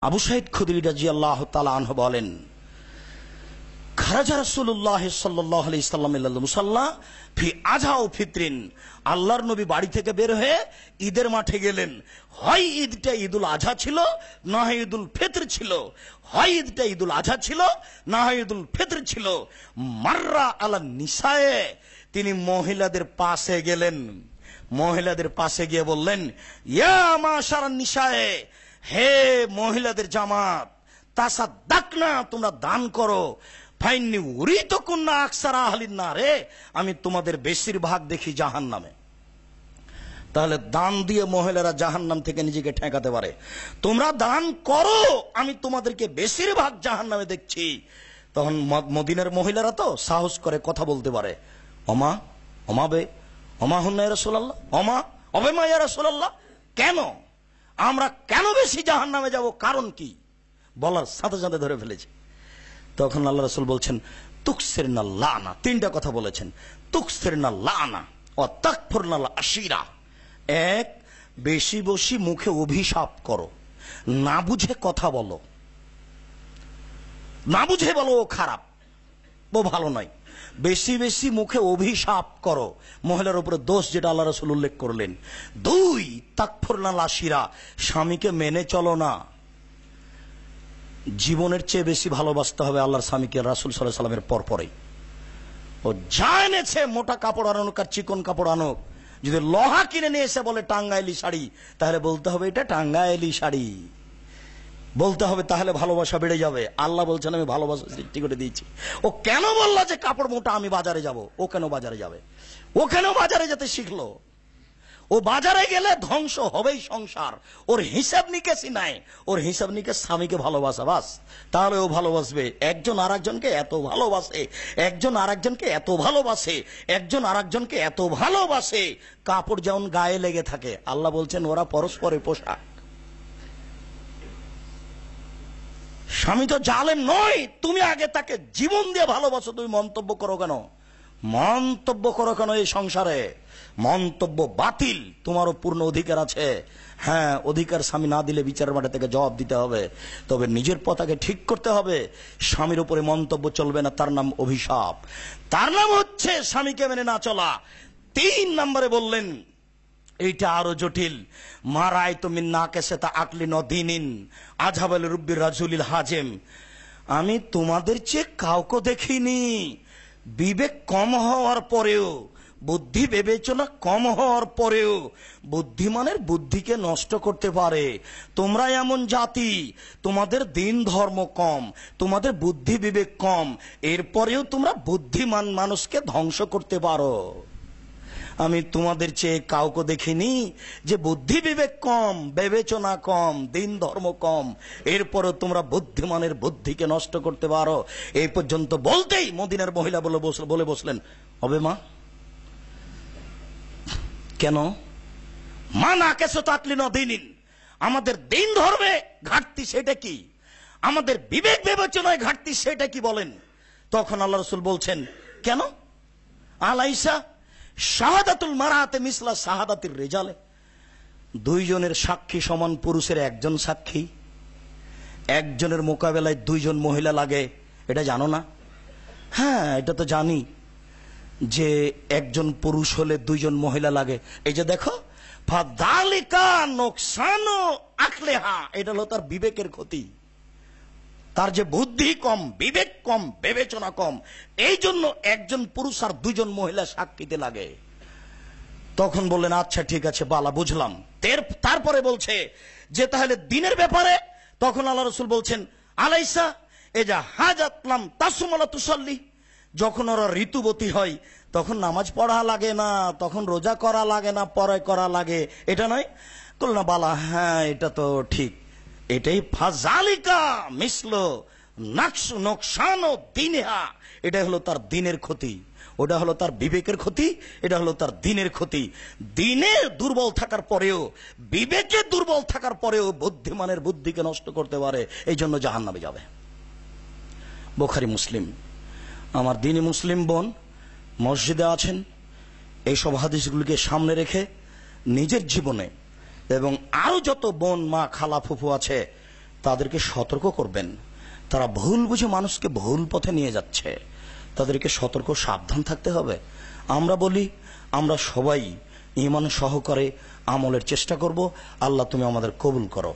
আবু সাঈদ খুদরি রাদিয়াল্লাহু তাআলা আনহু বলেন, খারাজা রাসূলুল্লাহ সাল্লাল্লাহু আলাইহি ওয়াসাল্লাম ইলাল মুসাল্লা ফি আযা ও ফিতরিন। আল্লাহর নবী বাড়ি থেকে বের হয়ে ঈদের মাঠে গেলেন। হয় ঈদটা ঈদুল আযহা ছিল, না হয় ঈদুল ফিতর ছিল। হয় ঈদটা ঈদুল আযহা ছিল, না হয় ঈদুল ফিতর ছিল। মাররা আলা নিসায়ে, তিনি মহিলাদের পাশে গেলেন। মহিলাদের পাশে গিয়ে বললেন, ইয়া মাশারান নিসায়ে, হে মহিলাদের জামাত, তাসাদ্দাকনা, তোমরা দান করো। ফাইন্নি উরিতুকুন্না আকসারা আহলিন নারে, আমি তোমাদের বেশিরভাগ দেখি জাহান্নামে। তাহলে দান দিয়ে মহিলারা জাহান্নাম থেকে নিজেকে ঠেকাতে পারে। তোমরা দান করো, আমি তোমাদেরকে বেশিরভাগ জাহান্নামে দেখছি। তখন মদিনার মহিলারা তো সাহস করে কথা বলতে পারে, ওমা ওমাবে ওমা হুন্না ইয়া রাসূলুল্লাহ, ওমা অবেমা ইয়া রাসূলুল্লাহ, কেন আমরা কেন বেশি জাহান্নামে যাব, কারণ কি বলার সাথে সাথে ধরে ফেলেছে। তখন আল্লাহ রাসূল বলছেন, তুকসিরনা লানা, তিনটা কথা বলেছেন। তুকসিরনা লানা ও তাকফুরনা আশিরা। এক, বেশি বেশি মুখে অভিশাপ করো, না বুঝে কথা বলো, না বুঝে বলো ও খারাপ, ও ভালো নয়। বেশি বেশি মুখে অভিশাপ করো, মহিলার উপরে দোষ যেটা আল্লাহ রাসূল উল্লেখ করলেন। দুই, তাকফুরনা আশিরা, স্বামীকে মেনে চলো না। জীবনের চেয়ে বেশি ভালোবাসতে হবে আল্লাহর স্বামীকে, রাসূল সাল্লাল্লাহু আলাইহি ওয়াসাল্লামের পরপরই। ও যা এনেছে, মোটা কাপড় আনুক আর চিকন কাপড় আনুক, যদি লোহা কিনে নিয়ে এসে বলে টাঙ্গাইলি শাড়ি, তাহলে বলতে হবে এটা টাঙ্গাইলি শাড়ি বলতে হবে, তাহলে ভালোবাসা বেড়ে যাবে। আল্লাহ বলছেন আমি ভালোবাসা সৃষ্টি করে দিয়েছি। ও কেন বললো যে কাপড় মোটা আমি বাজারে যাব? ও কেন বাজারে যাবে? ও কেন বাজারে যেতে শিখলো? ও বাজারে গেলে ধ্বংস হবেই সংসার। ওর হিসাব নিকেশই নাই, ওর হিসাব নিকেশ স্বামীকে ভালোবাসা, বাস। তাহলে ও ভালোবাসবে। একজন আর একজনকে এত ভালোবাসে, একজন আর একজনকে এত ভালোবাসে, একজন আর একজনকে এত ভালোবাসে, কাপড় যেমন গায়ে লেগে থাকে। আল্লাহ বলছেন ওরা পরস্পরের পোশাক। স্বামী তো জালেম নয়, তুমি আগে তাকে জীবন দিয়ে ভালোবাসো, তুমি মন্তব্য করো কেন? মন্তব্য করো কেন? এই সংসারে মন্তব্য বাতিল। তোমারও পূর্ণ অধিকার আছে। হ্যাঁ, অধিকার স্বামী না দিলে বিচারের মাঠে থেকে জবাব দিতে হবে। তবে নিজের পথকে ঠিক করতে হবে। স্বামীর উপরে মন্তব্য চলবে না, তার নাম অভিশাপ, তার নাম হচ্ছে স্বামীকে মেনে না চলা। 3 নম্বরে বললেন, এইটা আরো জটিল, মারাই তুমি না কেসে তা আকলি নদিনিন আজহাবাল রুব্বির রাজুলিল হাজেম। আমি তোমাদের চেয়ে কাউকে দেখিনি, বিবেক কম হওয়ার পরেও, বুদ্ধি বিবেচনা কম হওয়ার পরেও বুদ্ধিমানের বুদ্ধিকে নষ্ট করতে পারে। তোমরা এমন জাতি, তোমাদের দিন ধর্ম কম, তোমাদের বুদ্ধি বিবেক কম, এরপরেও তোমরা বুদ্ধিমান মানুষকে ধ্বংস করতে পারো। আমি তোমাদের চেয়ে কাউকে দেখিনি যে বুদ্ধি বিবেক কম, বিবেচনা কম, দিন ধর্ম কম, এরপরও তোমরা বুদ্ধিমানের বুদ্ধিকে নষ্ট করতে পারো। এই পর্যন্ত বলতেই মদিনার মহিলা বলে বসলেন, হবে মা কেন? মা না কেসো তাকলি নদিনিন, আমাদের দিন ধর্মে ঘাটতি সেটা কি? আমাদের বিবেক বিবেচনায় ঘাটতি সেটা কি বলেন? তখন আল্লাহ রাসূল বলছেন, কেন? আলাইসা শাহাদাতুল মারআতি মিসলা শাহাদাতির রিজালে, দুইজনের সাক্ষী সমান পুরুষের একজন সাক্ষী। একজনের মোকাবেলায় 2 জন মহিলা লাগে, এটা জানো না? হ্যাঁ, এটা তো জানি যে একজন পুরুষ হলে 2 জন মহিলা লাগে। এই যে দেখো, ফাদালিকা নোকসানো আকলেহা, এটা হলো তার বিবেকের ক্ষতি। তার যে বুদ্ধি কম, বিবেক কম, বিবেচনা কম, এই জন্য একজন পুরুষ আর 2 জন মহিলা সাক্ষীতে লাগে। তখন বললেন, আচ্ছা ঠিক আছে বালা, বুঝলাম। তারপরে বলছে যে তাহলে দিনের ব্যাপারে, তখন আল্লাহ রাসূল বলছেন, আলাইসা এজা হাজাতলাম তাসুমালা তুসাল্লি, যখন ওরা ঋতুবতী হয় তখন নামাজ পড়া লাগে না, তখন রোজা করা লাগে না, পরয় করা লাগে, এটা নয়? বলল না বালা, হ্যাঁ এটা তো ঠিক, এটাই ফাজালিকা মিসলো নাকসু নোকসানো দিনহা, এটা হলো তার দিনের ক্ষতি, ওটা হলো তার বিবেকের ক্ষতি, এটা হলো তার দিনের ক্ষতি। দিনে দুর্বল থাকার পরেও, বিবেকে দুর্বল থাকার পরেও বুদ্ধিমানের বুদ্ধিকে নষ্ট করতে পারে, এই জন্য জাহান্নামে যাবে। বুখারী মুসলিম। আমার দিনী মুসলিম বোন মসজিদে আছেন, এইসব হাদিসগুলিকে সামনে রেখে নিজের জীবনে এবং আরো যত বোন, মা, খালা, ফুফু আছে তাদেরকে সতর্ক করবেন। তারা ভুল বুঝে মানুষকে ভুল পথে নিয়ে যাচ্ছে, তাদেরকে সতর্ক সাবধান থাকতে হবে। আমরা বলি, আমরা সবাই ঈমান সহকারে আমলের চেষ্টা করব। আল্লাহ তুমি আমাদের কবুল করো।